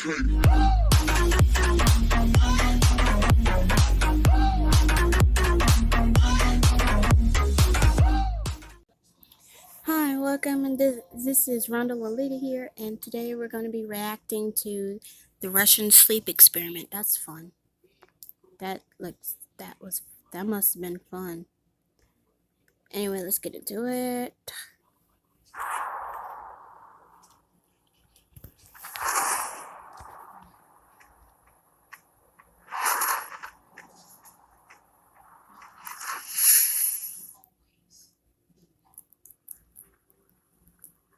Hi, welcome, and this is Rhonda Walita here, and today we're going to be reacting to the Russian sleep experiment. That's fun. That must have been fun. Anyway, let's get into it.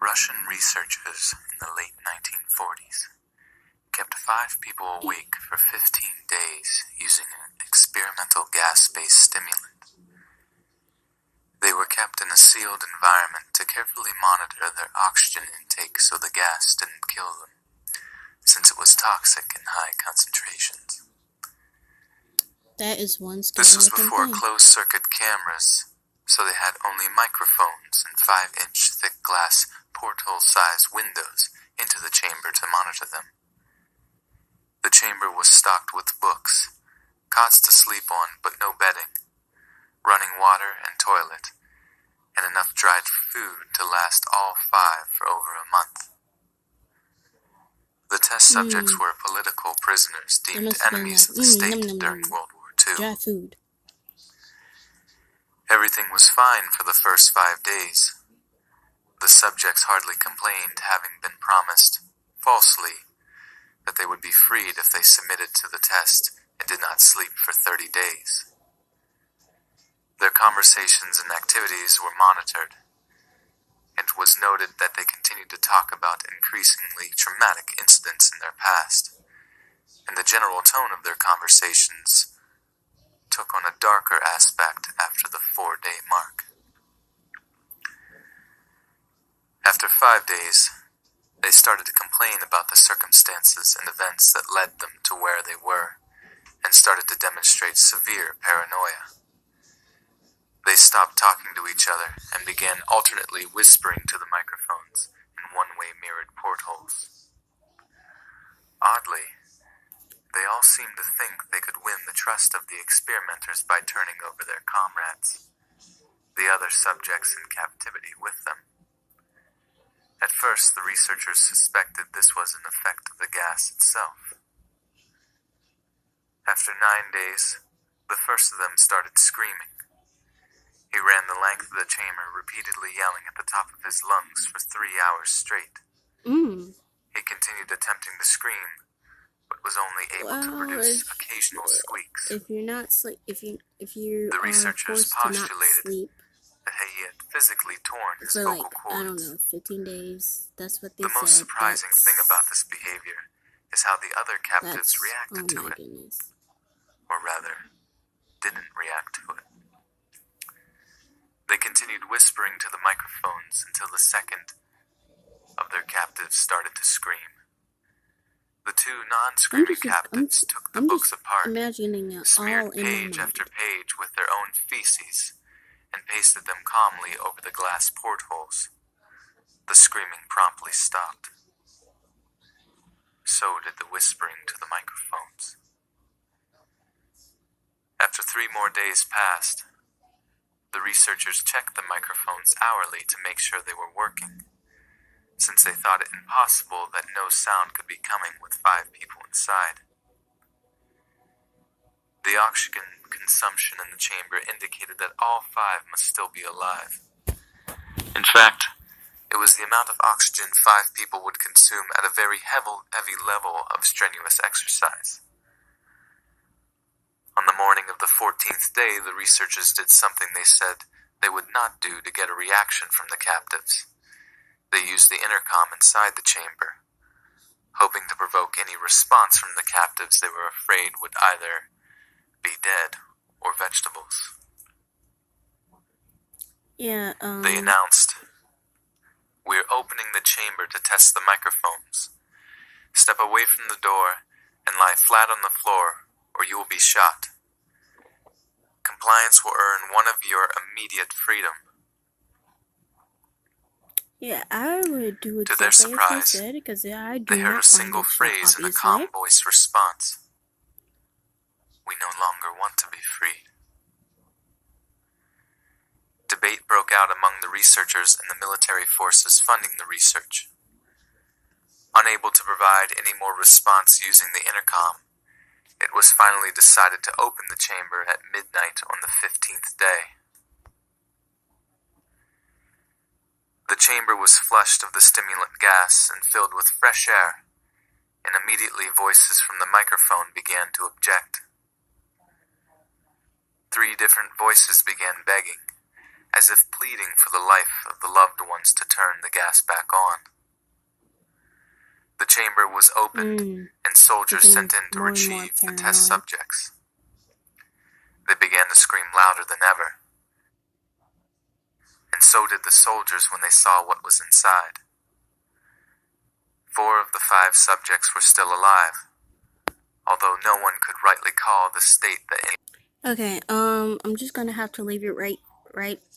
Russian researchers in the late 1940s kept 5 people awake for 15 days using an experimental gas-based stimulant. They were kept in a sealed environment to carefully monitor their oxygen intake so the gas didn't kill them, since it was toxic in high concentrations. That is one scary This was looking before thing. closed-circuit cameras, so they had only microphones and 5-inch thick glass porthole-sized windows into the chamber to monitor them. The chamber was stocked with books, cots to sleep on but no bedding, running water and toilet, and enough dried food to last all 5 for over a month. The test subjects were political prisoners deemed enemies of the state during World War II. Dry food. Everything was fine for the first 5 days. The subjects hardly complained, having been promised, falsely, that they would be freed if they submitted to the test and did not sleep for 30 days. Their conversations and activities were monitored, and it was noted that they continued to talk about increasingly traumatic incidents in their past, and the general tone of their conversations took on a darker aspect after the 4-day mark. After 5 days, they started to complain about the circumstances and events that led them to where they were, and started to demonstrate severe paranoia. They stopped talking to each other and began alternately whispering to the microphones in one-way mirrored portholes. Oddly, they all seemed to think they could win the trust of the experimenters by turning over their comrades, the other subjects in captivity, with them. At first, the researchers suspected this was an effect of the gas itself. After 9 days, the first of them started screaming. He ran the length of the chamber, repeatedly yelling at the top of his lungs for 3 hours straight. He continued attempting to scream, but was only able to produce occasional squeaks. If you The researchers are forced to not postulated sleep that he had physically torn his for vocal I don't cords. know, 15 days. That's what they The said. most surprising thing about this behavior is how the other captives reacted to it, goodness. or rather, didn't react to it. They continued whispering to the microphones until the second of their captives started to scream. The 2 non-screaming captives took the books apart, smeared page after page with their own feces, and pasted them calmly over the glass portholes. The screaming promptly stopped. So did the whispering to the microphones. After 3 more days passed, the researchers checked the microphones hourly to make sure they were working, since they thought it impossible that no sound could be coming with 5 people inside. The oxygen consumption in the chamber indicated that all 5 must still be alive. In fact, it was the amount of oxygen 5 people would consume at a very heavy level of strenuous exercise. On the morning of the 14th day, the researchers did something they said they would not do to get a reaction from the captives. They used the intercom inside the chamber, hoping to provoke any response from the captives they were afraid would either be dead or vegetables. They announced, "We're opening the chamber to test the microphones. Step away from the door and lie flat on the floor, or you will be shot. Compliance will earn one of your immediate freedom." Yeah, I would do To their exactly as you surprise, said, because I do they heard a not find single it so phrase in a obviously. calm voice response. We no longer want to be free. Debate broke out among the researchers and the military forces funding the research. Unable to provide any more response using the intercom, it was finally decided to open the chamber at midnight on the 15th day. The chamber was flushed of the stimulant gas and filled with fresh air, and immediately voices from the microphone began to object. 3 different voices began begging, as if pleading for the life of the loved ones to turn the gas back on. The chamber was opened, and soldiers sent in to more and more retrieve the test paranoid. subjects. They began to scream louder than ever, and so did the soldiers when they saw what was inside. 4 of the 5 subjects were still alive, although no one could rightly call the state that any. Okay, I'm just gonna have to leave it right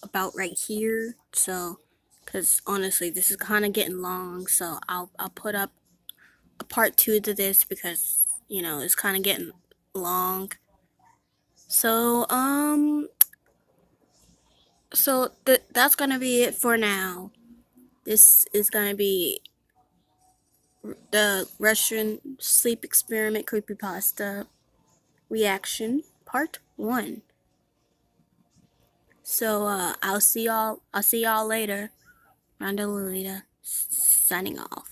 about right here. So, because honestly, this is kind of getting long. So I'll put up a part 2 to this because it's kind of getting long. So that's gonna be it for now. This is gonna be the Russian sleep experiment creepypasta reaction part 1. So I'll see y'all later. Rhonda Lolita signing off.